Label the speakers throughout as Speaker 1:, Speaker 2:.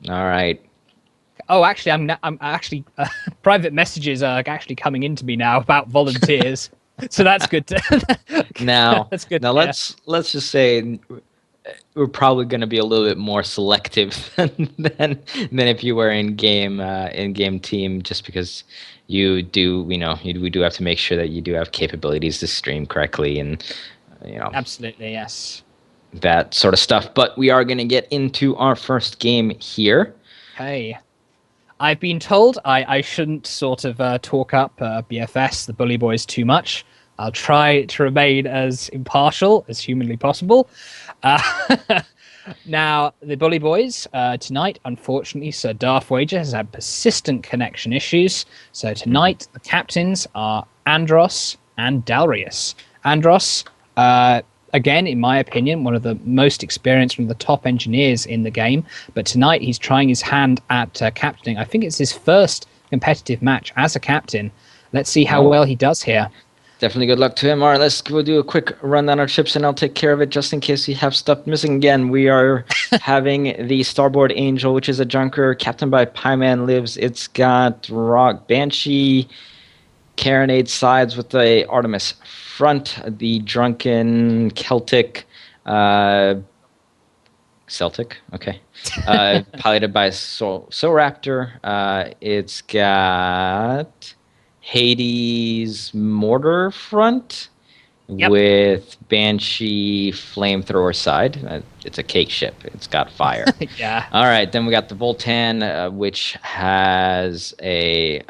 Speaker 1: All right.
Speaker 2: Oh, actually, I'm actually private messages are actually coming into me now about volunteers, so that's good.
Speaker 1: Now,
Speaker 2: That's good.
Speaker 1: now
Speaker 2: Yeah,
Speaker 1: let's just say we're probably going to be a little bit more selective than if you were in game team, just because we do have to make sure that you do have capabilities to stream correctly and you know
Speaker 2: absolutely, yes.
Speaker 1: that sort of stuff. But we are going to get into our first game here.
Speaker 2: Okay. I've been told I shouldn't sort of talk up BFS, the Bully Boys, too much. I'll try to remain as impartial as humanly possible. Uh, Now, the Bully Boys, tonight, unfortunately, Sir Darth Wager has had persistent connection issues. So tonight, the captains are Andros and Dalrius. Andros, again, in my opinion, one of the most experienced, one of the top engineers in the game. But tonight, he's trying his hand at captaining. I think it's his first competitive match as a captain. Let's see how well he does here.
Speaker 1: Definitely good luck to him. All right, let's go do a quick rundown of ships, and I'll take care of it just in case we have stuff missing again. We are having the Starboard Angel, which is a junker, captained by Pieman Lives. It's got Rock Banshee, Carronade sides with the Artemis front, the Drunken Celtic, okay, piloted by Raptor. It's got Hades mortar front with Banshee flamethrower side. It's a cake ship. It's got fire.
Speaker 2: Yeah.
Speaker 1: All right, then we got the Voltan, which has a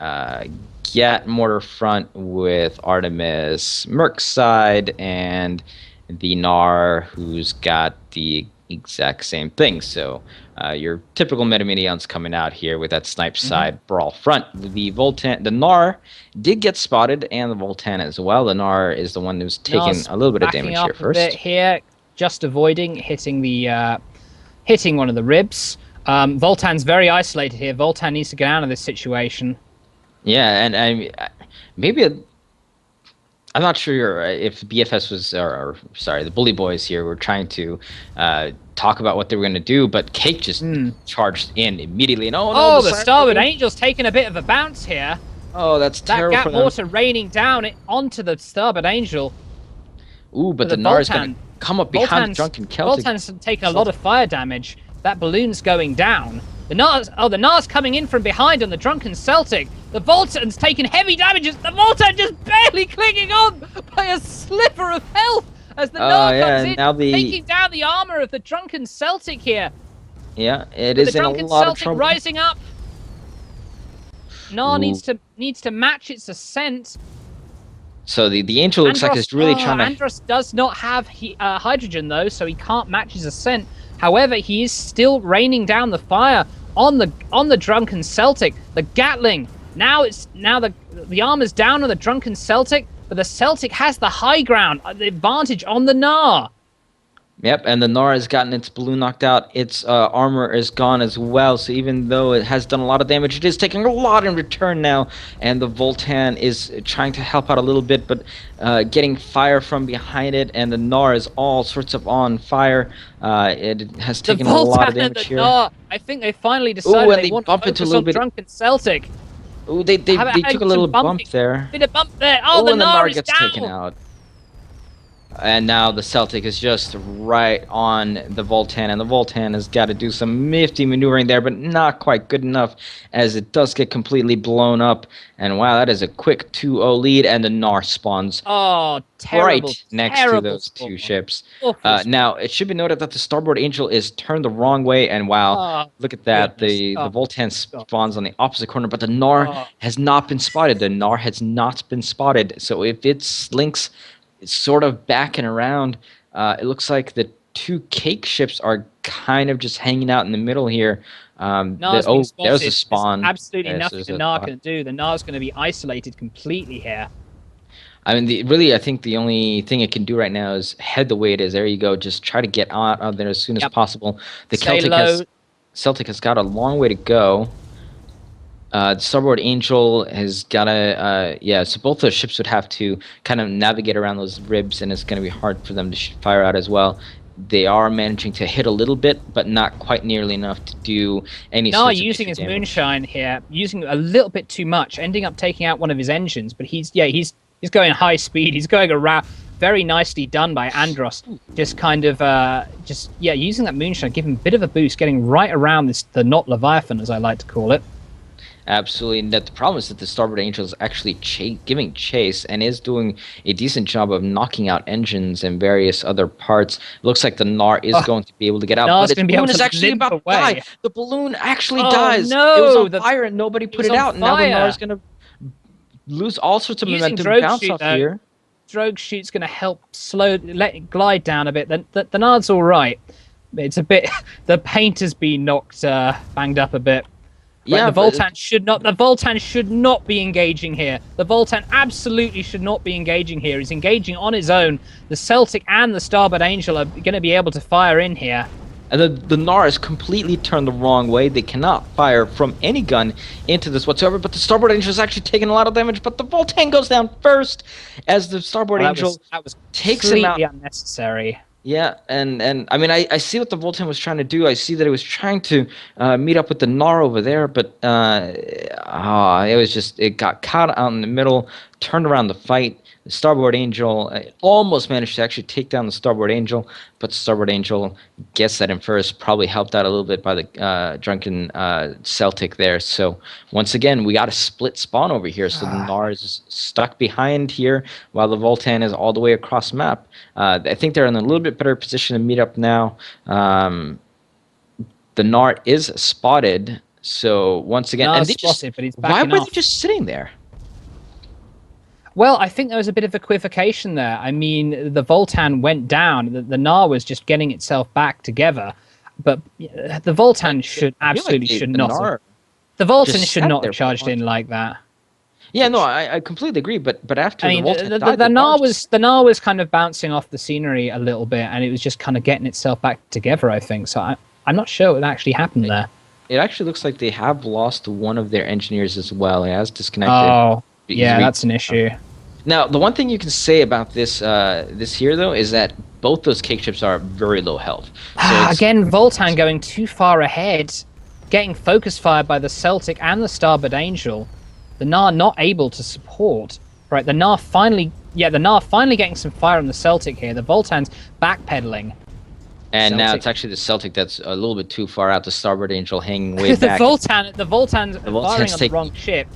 Speaker 1: Gat mortar front with Artemis Merc side, and the Nar, who's got the exact same thing. So your typical Metaminions coming out here with that snipe side brawl front. The Nar did get spotted, and the Voltan as well. The Nar is the one who's taking a little bit of damage here first.
Speaker 2: A bit here, just avoiding hitting one of the ribs. Voltan's very isolated here. Voltan needs to get out of this situation.
Speaker 1: Yeah, and maybe I'm not sure if BFS was, or sorry, the Bully Boys here were trying to talk about what they were going to do, but Cake just charged in immediately. And
Speaker 2: the Starboard Angel's taking a bit of a bounce here.
Speaker 1: Oh, that's terrible.
Speaker 2: That Gat mortar raining down onto the Starboard Angel.
Speaker 1: Ooh, but the Nar is going to come up behind the Drunken Celtic.
Speaker 2: Voltan's taking a lot of fire damage. That balloon's going down. The Nar's coming in from behind on the Drunken Celtic. The Voltan's taking heavy damages. The Voltan just barely clinging on by a sliver of health as the Nar comes in, taking down the armor of the Drunken Celtic here.
Speaker 1: Yeah, it is in a lot of trouble.
Speaker 2: Rising up. Nar needs to match its ascent.
Speaker 1: So the Angel looks like it's really trying to...
Speaker 2: Andros does not have hydrogen, though, so he can't match his ascent. However, he is still raining down the fire on the Drunken Celtic. The Gatling. Now the armor's down on the Drunken Celtic, but the Celtic has the high ground, the advantage on the Nar.
Speaker 1: Yep, and the Nar has gotten its balloon knocked out. Its armor is gone as well, so even though it has done a lot of damage, it is taking a lot in return now, and the Voltan is trying to help out a little bit, but getting fire from behind it, and the Nar is all sorts of on fire. It has taken a lot of damage here.
Speaker 2: Nar, I think they finally decided they want to focus on Drunken Celtic.
Speaker 1: Ooh, they took a little bump there.
Speaker 2: Bit of bump there. Oh, the Nar is
Speaker 1: gets taken out. And now the Celtic is just right on the Voltan, and the Voltan has got to do some nifty maneuvering there, but not quite good enough as it does get completely blown up. And wow, that is a quick 2-0 lead, and the Nar spawns right next to those two ships. Now, it should be noted that the Starboard Angel is turned the wrong way, and wow, look at that. The Voltan spawns on the opposite corner, but the Nar has not been spotted. The Nar has not been spotted. So if it slinks... It's sort of backing around. It looks like the two Cake ships are kind of just hanging out in the middle here. There's a spawn.
Speaker 2: There's absolutely nothing the Nar can do. The Nar's going to be isolated completely here.
Speaker 1: I mean, I think the only thing it can do right now is head the way it is. There you go. Just try to get out of there as soon as possible. The Celtic has got a long way to go. The Starboard Angel has got to, so both those ships would have to kind of navigate around those ribs, and it's going to be hard for them to fire out as well. they are managing to hit a little bit, but not quite nearly enough to do any
Speaker 2: Now
Speaker 1: sorts of
Speaker 2: using
Speaker 1: major
Speaker 2: his
Speaker 1: damage.
Speaker 2: moonshine here, using a little bit too much, ending up taking out one of his engines. But he's going high speed. He's going around. Very nicely done by Andros. Just kind of using that moonshine, giving a bit of a boost, getting right around the Not Leviathan, as I like to call it.
Speaker 1: Absolutely. And that the problem is that the Starboard Angel is actually giving chase and is doing a decent job of knocking out engines and various other parts. Looks like the Gnar is going to be able to get out,
Speaker 2: Gnar's
Speaker 1: but its
Speaker 2: gonna be able
Speaker 1: balloon is
Speaker 2: to
Speaker 1: actually
Speaker 2: limp
Speaker 1: about to
Speaker 2: away.
Speaker 1: die. The balloon actually
Speaker 2: Oh,
Speaker 1: dies.
Speaker 2: no,
Speaker 1: It was on fire and nobody put it
Speaker 2: on
Speaker 1: out. And now the
Speaker 2: fire.
Speaker 1: Gnar is going to lose all sorts of
Speaker 2: Using
Speaker 1: momentum,
Speaker 2: drogue
Speaker 1: bounce
Speaker 2: shoot,
Speaker 1: off
Speaker 2: though.
Speaker 1: here.
Speaker 2: Drogue shoot's going to help let it glide down a bit. The Gnar's all right. It's a bit. The paint has been knocked, banged up a bit. Right,
Speaker 1: Yeah,
Speaker 2: the Voltan should not. The Voltan should not be engaging here. The Voltan absolutely should not be engaging here. He's engaging on his own. The Celtic and the Starboard Angel are going to be able to fire in here.
Speaker 1: and the Gnar is completely turned the wrong way. They cannot fire from any gun into this whatsoever. But the Starboard Angel is actually taking a lot of damage. But the Voltan goes down first as the Starboard Angel
Speaker 2: that was
Speaker 1: takes him out.
Speaker 2: completely unnecessary.
Speaker 1: Yeah, and I mean, I see what the Voltan was trying to do. I see that it was trying to meet up with the Gnar over there, but it was just, it got caught out in the middle, turned around the fight. The Starboard Angel almost managed to actually take down the Starboard Angel, but Starboard Angel gets that in first, probably helped out a little bit by the drunken Celtic there. So once again, we got a split spawn over here. So the Gnar is stuck behind here while the Voltan is all the way across map. I think they're in a little bit better position to meet up now. The Gnar is spotted. So once again,
Speaker 2: Gnar's spotted, but he's
Speaker 1: why
Speaker 2: backing
Speaker 1: were
Speaker 2: off.
Speaker 1: they just sitting there?
Speaker 2: Well, I think there was a bit of equivocation there. I mean, the Voltan went down. The Gnar was just getting itself back together. But the Voltan should not have. The Voltan should not have charged in like that.
Speaker 1: Yeah, no, I completely agree. But after
Speaker 2: I mean,
Speaker 1: the Voltan
Speaker 2: the
Speaker 1: died,
Speaker 2: Gnar was kind of bouncing off the scenery a little bit, and it was just kind of getting itself back together, I think. So I'm not sure what actually happened there.
Speaker 1: It actually looks like they have lost one of their engineers as well. It has disconnected.
Speaker 2: Oh, yeah, that's an issue.
Speaker 1: Now, the one thing you can say about this here, though, is that both those cake ships are very low health. So
Speaker 2: Again, Voltan going too far ahead, getting focus fired by the Celtic and the Starboard Angel. The Gnar not able to support. Right, the Gnar finally getting some fire on the Celtic here. The Voltan's backpedaling.
Speaker 1: and now
Speaker 2: Celtic.
Speaker 1: it's actually the Celtic that's a little bit too far out. The Starboard Angel hanging way
Speaker 2: the
Speaker 1: back.
Speaker 2: Voltan's firing on the
Speaker 1: taking
Speaker 2: wrong ship.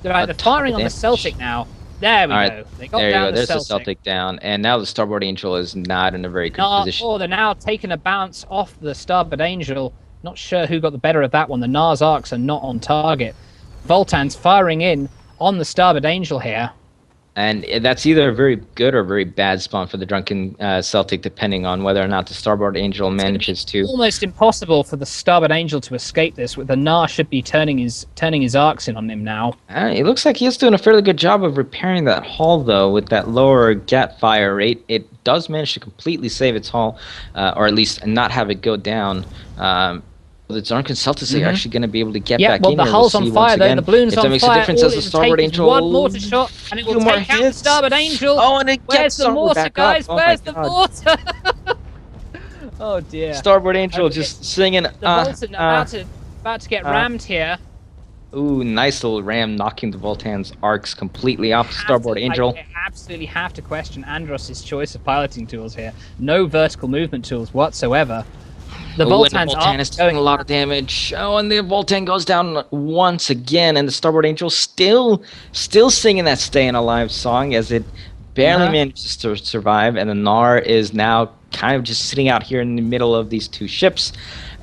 Speaker 2: Right, they're
Speaker 1: a ton
Speaker 2: firing
Speaker 1: of
Speaker 2: on the
Speaker 1: damage.
Speaker 2: Celtic now. There we
Speaker 1: All
Speaker 2: go.
Speaker 1: right,
Speaker 2: They got
Speaker 1: there you
Speaker 2: down
Speaker 1: go.
Speaker 2: the
Speaker 1: There's
Speaker 2: Celtic.
Speaker 1: the Celtic down, and now the Starboard Angel is not in a very good position.
Speaker 2: Oh, they're now taking a bounce off the Starboard Angel. Not sure who got the better of that one. The Gnar's arcs are not on target. Voltan's firing in on the Starboard Angel here.
Speaker 1: And that's either a very good or very bad spawn for the drunken Celtic, depending on whether or not the Starboard Angel manages to.
Speaker 2: Almost impossible for the Starboard Angel to escape this. With the Gnar should be turning his arcs in on him now.
Speaker 1: It looks like he's doing a fairly good job of repairing that hull, though, with that lower gat fire rate. It does manage to completely save its hull, or at least not have it go down. The drunken Celtics are actually going to be able to get back in
Speaker 2: well,
Speaker 1: here.
Speaker 2: the hull's
Speaker 1: We'll
Speaker 2: on
Speaker 1: see
Speaker 2: fire,
Speaker 1: once
Speaker 2: though.
Speaker 1: again
Speaker 2: The balloon's
Speaker 1: if that
Speaker 2: on
Speaker 1: makes
Speaker 2: fire.
Speaker 1: a difference
Speaker 2: All
Speaker 1: as the
Speaker 2: it will
Speaker 1: Starboard
Speaker 2: take is
Speaker 1: Angel.
Speaker 2: one mortar shot, and it will
Speaker 1: few more
Speaker 2: take out the
Speaker 1: hits.
Speaker 2: Starboard Angel.
Speaker 1: Oh, and it
Speaker 2: Where's
Speaker 1: gets
Speaker 2: the
Speaker 1: Starboard
Speaker 2: mortar,
Speaker 1: back
Speaker 2: guys?
Speaker 1: up. Oh my
Speaker 2: Where's the
Speaker 1: God.
Speaker 2: mortar? Oh dear.
Speaker 1: Starboard Angel
Speaker 2: Okay.
Speaker 1: just singing.
Speaker 2: The Voltan about to get rammed here.
Speaker 1: Ooh, nice little ram knocking the Voltan's arcs completely off the Starboard Angel.
Speaker 2: I absolutely have to question Andros' choice of piloting tools here. No vertical movement tools whatsoever. The Voltan's
Speaker 1: Voltan is taking a lot of damage. Oh, and the Voltan goes down once again, and the Starboard Angel still singing that "Staying Alive" song as it barely manages to survive, and the Gnar is now kind of just sitting out here in the middle of these two ships,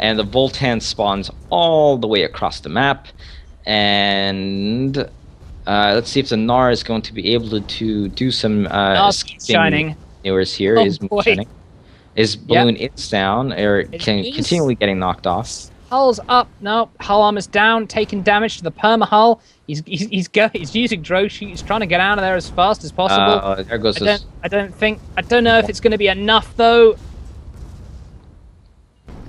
Speaker 1: and the Voltan spawns all the way across the map, and let's see if the Gnar is going to be able to do some
Speaker 2: shining.
Speaker 1: maneuvers here.
Speaker 2: Oh,
Speaker 1: Is
Speaker 2: boy.
Speaker 1: shining. His balloon is down, or continually getting knocked off.
Speaker 2: Hull's up. No, hull armor's down, taking damage to the perma hull. He's using drogue shoot. He's trying to get out of there as fast as possible.
Speaker 1: There goes this.
Speaker 2: I don't know if it's going to be enough though.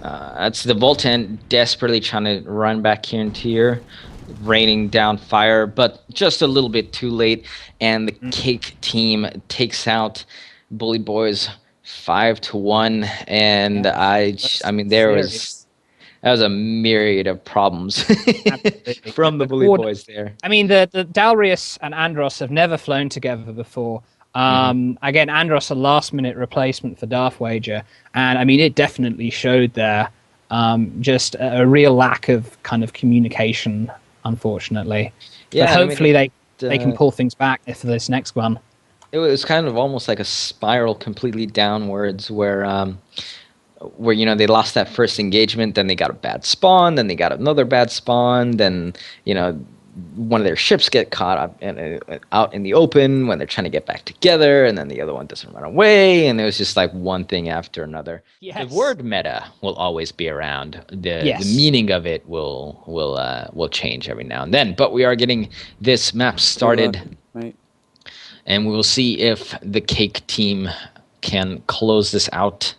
Speaker 1: That's the Voltan desperately trying to run back here into here, raining down fire, but just a little bit too late, and the Cake team takes out Bully Boys 5-1, and
Speaker 2: Yeah,
Speaker 1: I
Speaker 2: that's
Speaker 1: mean,
Speaker 2: serious.
Speaker 1: that was a myriad of problems
Speaker 2: Absolutely.
Speaker 1: from the bully boys there.
Speaker 2: I mean, the Dalrius and Andros have never flown together before.
Speaker 1: Hmm.
Speaker 2: Again, Andros a last minute replacement for Darth Wager, and I mean, it definitely showed there just a real lack of kind of communication, unfortunately. But
Speaker 1: Yeah, and I mean,
Speaker 2: hopefully they can
Speaker 1: uh,
Speaker 2: pull things back for this next one.
Speaker 1: it was kind of almost like a spiral completely downwards where they lost that first engagement, then they got a bad spawn, then they got another bad spawn, then one of their ships get caught up out in the open when they're trying to get back together, and then the other one doesn't run away, and it was just like one thing after another. The
Speaker 2: Yes.
Speaker 1: word meta will always be around. The
Speaker 2: Yes.
Speaker 1: meaning of it will change every now and then, but we are getting this map
Speaker 3: Good luck,
Speaker 1: started,
Speaker 3: mate.
Speaker 1: and we will see if the Cake team can close this out,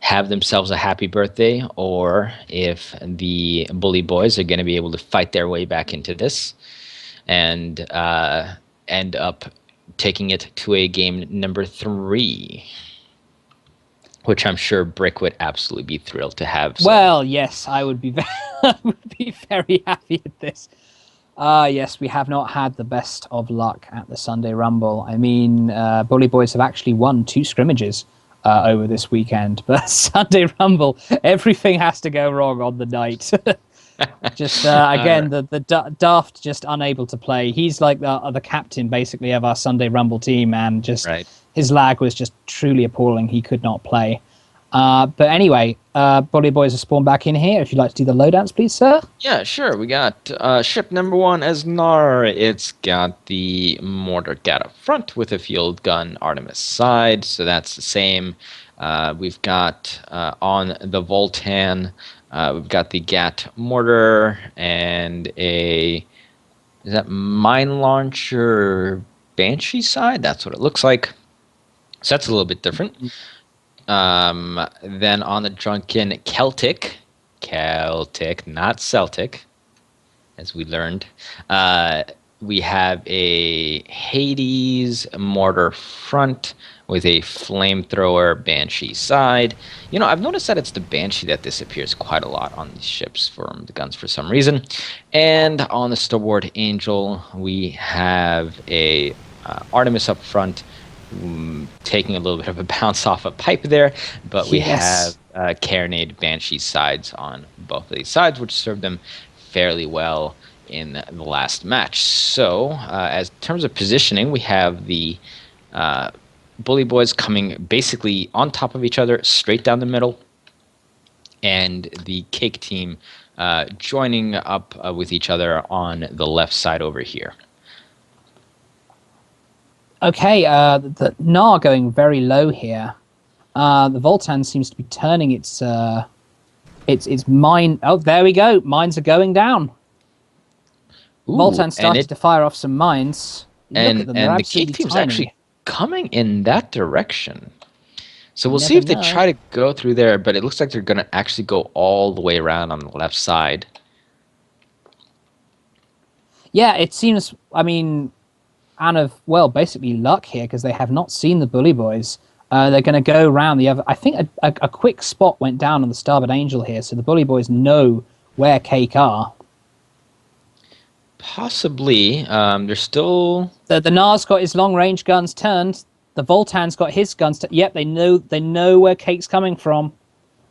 Speaker 1: have themselves a happy birthday, or if the Bully Boys are going to be able to fight their way back into this and end up taking it to a game number 3, which I'm sure Brick would absolutely be thrilled to have. So.
Speaker 2: Well, yes, I would be I would be very happy at this. Yes, we have not had the best of luck at the Sunday Rumble. I mean, Bully Boys have actually won 2 scrimmages over this weekend, but Sunday Rumble, everything has to go wrong on the night. Just again, the Daft just unable to play. He's like the captain basically of our Sunday Rumble team, and just
Speaker 1: Right.
Speaker 2: his lag was just truly appalling. He could not play. But anyway, Bully Boys are spawned back in here. If you'd like to do the loadouts, please, sir.
Speaker 1: Yeah, sure. We got ship number 1 as Nar. It's got the mortar gat up front with a field gun Artemis side, so that's the same. We've got on the Voltan, we've got the Gat mortar and is that mine launcher Banshee side? That's what it looks like. So that's a little bit different. Then on the Drunken Celtic, not Celtic, as we learned, we have a Hades mortar front with a flamethrower Banshee side. I've noticed that it's the Banshee that disappears quite a lot on these ships from the guns for some reason. And on the Starboard Angel, we have a Artemis up front, taking a little bit of a bounce off a pipe there, but we have Carronade Banshee sides on both of these sides, which served them fairly well in the last match. So, as in terms of positioning, we have the Bully Boys coming basically on top of each other, straight down the middle, and the Cake team joining up with each other on the left side over here.
Speaker 2: Okay, the Nar going very low here. The Voltan seems to be turning its mine. Oh, there we go. Mines are going down.
Speaker 1: Ooh,
Speaker 2: Voltan started to fire off some mines. Look at them, they're
Speaker 1: and the Cake
Speaker 2: absolutely
Speaker 1: team's
Speaker 2: tiny.
Speaker 1: actually coming in that direction. So we'll
Speaker 2: You
Speaker 1: see if
Speaker 2: never
Speaker 1: they
Speaker 2: know.
Speaker 1: try to go through there, but it looks like they're going to actually go all the way around on the left side.
Speaker 2: Yeah, it seems. I mean, out of basically luck here because they have not seen the Bully Boys. They're going to go around the other. I think a quick spot went down on the Starboard Angel here, so the Bully Boys know where Cake are.
Speaker 1: Possibly. They're still...
Speaker 2: The Nar's got his long range guns turned. The Voltan's got his guns. Yep, they know where Cake's coming from.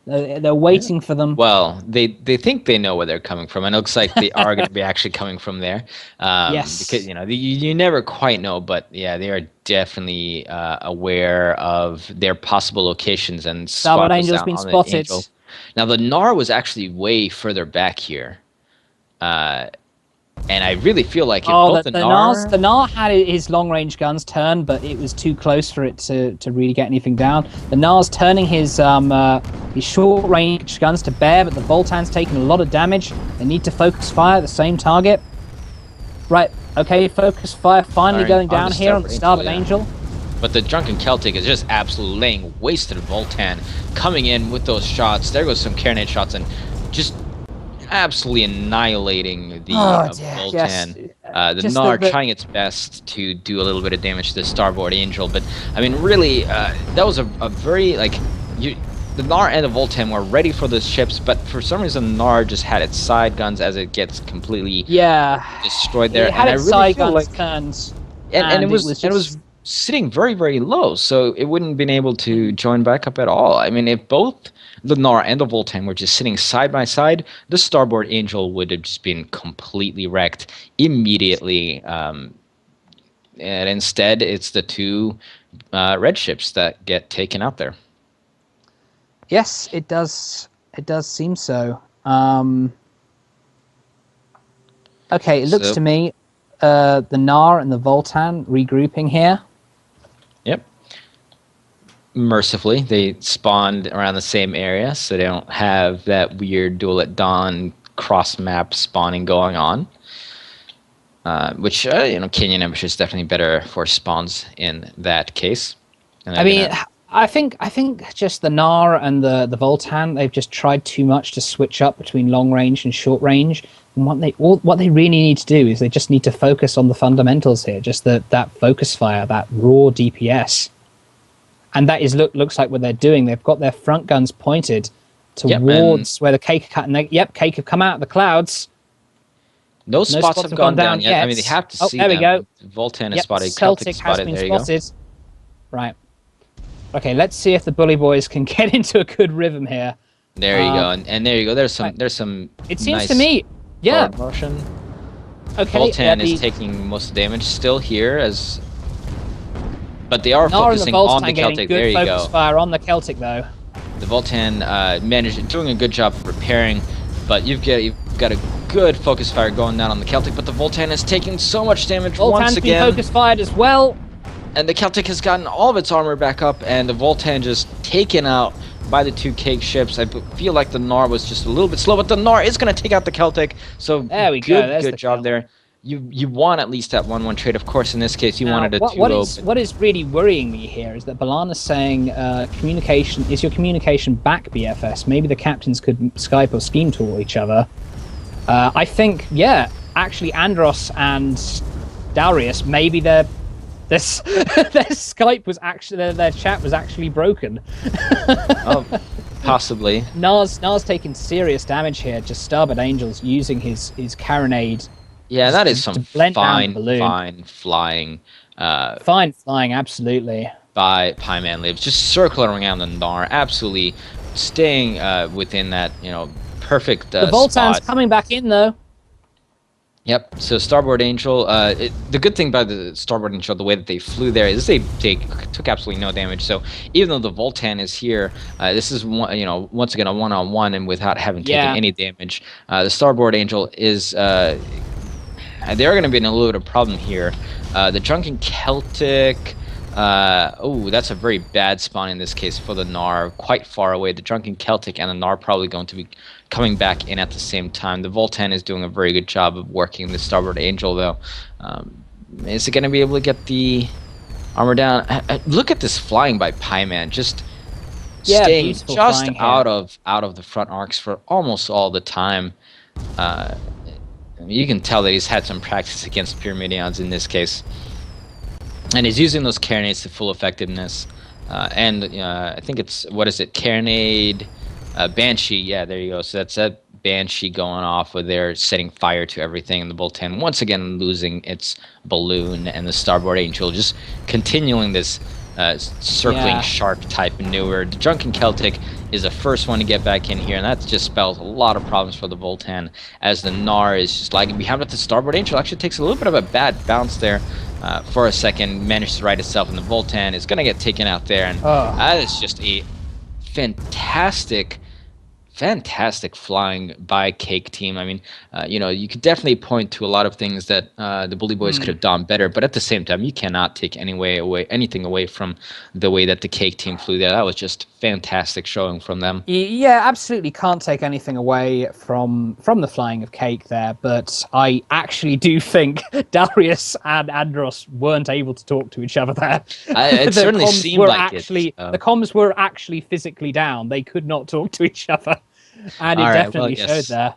Speaker 2: They're waiting for them.
Speaker 1: Well, they think they know where they're coming from, and it looks like they are going to be actually coming from there.
Speaker 2: Yes.
Speaker 1: Because you never quite know, but yeah, they are definitely aware of their possible locations and
Speaker 2: Starboard
Speaker 1: spot us
Speaker 2: Angel's
Speaker 1: out
Speaker 2: been
Speaker 1: on the
Speaker 2: spotted.
Speaker 1: Angel. Now the Nar was actually way further back here, and I really feel like if both
Speaker 2: the
Speaker 1: Nar...
Speaker 2: Nar had his long range guns turned, but it was too close for it to really get anything down. The Nar's turning his short range guns to bear, but the Voltan's taking a lot of damage. They need to focus fire at the same target. Right, okay, focus fire finally
Speaker 1: Alright,
Speaker 2: going
Speaker 1: on
Speaker 2: down
Speaker 1: the
Speaker 2: here on the
Speaker 1: Starboard
Speaker 2: Starboard
Speaker 1: Angel,
Speaker 2: Angel.
Speaker 1: But the Drunken Celtic is just absolutely laying waste to the Voltan, coming in with those shots. There goes some Carronade shots, and just absolutely annihilating the Voltan.
Speaker 2: Yes.
Speaker 1: The
Speaker 2: just
Speaker 1: Gnar trying its best to do a little bit of damage to the Starboard Angel, but I mean, really, that was a very the Gnar and the Voltan were ready for the ships, but for some reason, the Gnar just had its side guns as it gets completely destroyed there.
Speaker 2: It had
Speaker 1: and
Speaker 2: its
Speaker 1: I really
Speaker 2: side
Speaker 1: feel
Speaker 2: guns
Speaker 1: like,
Speaker 2: turned,
Speaker 1: and it was
Speaker 2: just...
Speaker 1: it was sitting very, very low, so it wouldn't have been able to join back up at all. I mean, if both the Gnar and the Voltan were just sitting side by side, the Starboard Angel would have just been completely wrecked immediately. And instead, it's the two red ships that get taken out there.
Speaker 2: Yes, it does. It does seem so. Okay, it looks to me the Gnar and the Voltan regrouping here.
Speaker 1: Yep. Mercifully, they spawned around the same area, so they don't have that weird Duel at Dawn cross-map spawning going on. Which, Kenyan Ambush is definitely better for spawns in that case.
Speaker 2: I mean, I think just the Gnar and the Voltan, they've just tried too much to switch up between long range and short range. And what they really need to do is they just need to focus on the fundamentals here, just that focus fire, that raw DPS. And that is looks like what they're doing. They've got their front guns pointed towards where the Cake are cut. And Cake have come out of the clouds.
Speaker 1: No spots have gone down yet. I mean, they have to see them.
Speaker 2: There we go.
Speaker 1: Voltan is spotted.
Speaker 2: Celtic has been spotted. Right. Okay, let's see if the Bully Boys can get into a good rhythm here.
Speaker 1: There you go, and there you go. There's some.
Speaker 2: It seems to me, yeah.
Speaker 1: Motion.
Speaker 2: Okay.
Speaker 1: Voltan is taking most damage still here, but they are focusing on the Celtic. There you go.
Speaker 2: Focus fire on the Celtic though.
Speaker 1: The Voltan doing a good job of repairing, but you've got a good focus fire going down on the Celtic. But the Voltan is taking so much damage once again.
Speaker 2: Voltan's been focus fired as well.
Speaker 1: And the Celtic has gotten all of its armor back up, and the Voltan just taken out by the two Cake ships. I feel like the Gnar was just a little bit slow, but the Gnar is going to take out the Celtic. So
Speaker 2: there we go.
Speaker 1: Good job there. You want at least that 1-1 trade. Of course, in this case, you wanted a 2-0.
Speaker 2: What is really worrying me here is that Balana's saying communication is your communication back, BFS. Maybe the captains could Skype or Scheme Tool each other. I think, actually, Andros and Darius, maybe their Skype was actually their chat was actually broken.
Speaker 1: Possibly.
Speaker 2: Gnar's taking serious damage here. Just Starboard Angel's using his carronade.
Speaker 1: Yeah, that is some fine flying.
Speaker 2: Fine flying, absolutely.
Speaker 1: By Pieman Lives, just circling around the Gnar, absolutely staying within that perfect.
Speaker 2: The Voltan's coming back in though.
Speaker 1: Yep. So Starboard Angel. The good thing about the Starboard Angel, the way that they flew there, is they took absolutely no damage. So even though the Voltan is here, this is once again a one-on-one, and without having taken any damage, the Starboard Angel is. They're going to be in a little bit of problem here. The Drunken Celtic. That's a very bad spawn in this case for the Gnar. Quite far away. The Drunken Celtic and the Gnar probably going to be coming back in at the same time. The Voltan is doing a very good job of working the Starboard Angel, though. Is it going to be able to get the armor down? Look at this flying by Pieman, just staying just out of the front arcs for almost all the time. You can tell that he's had some practice against Pyramidions in this case. And he's using those carronades to full effectiveness. I think it's, carronade, Banshee, yeah, there you go. So that's that Banshee going off with there, setting fire to everything. And the Voltan once again losing its balloon, and the Starboard Angel just continuing this circling shark type maneuver. The Drunken Celtic is the first one to get back in here, and that just spells a lot of problems for the Voltan, as the Gnar is just lagging behind. But the Starboard Angel actually takes a little bit of a bad bounce there for a second, manages to right itself, and the Voltan is going to get taken out there. And that is just a fantastic flying by Cake team. I mean, you could definitely point to a lot of things that the Bully Boys could have done better, but at the same time, you cannot take anything away from the way that the Cake team flew there. That was just fantastic showing from them.
Speaker 2: Yeah, absolutely can't take anything away from the flying of Cake there, but I actually do think Darius and Andros weren't able to talk to each other there.
Speaker 1: It certainly seemed like it.
Speaker 2: The comms were actually physically down. They could not talk to each other. And it definitely showed there.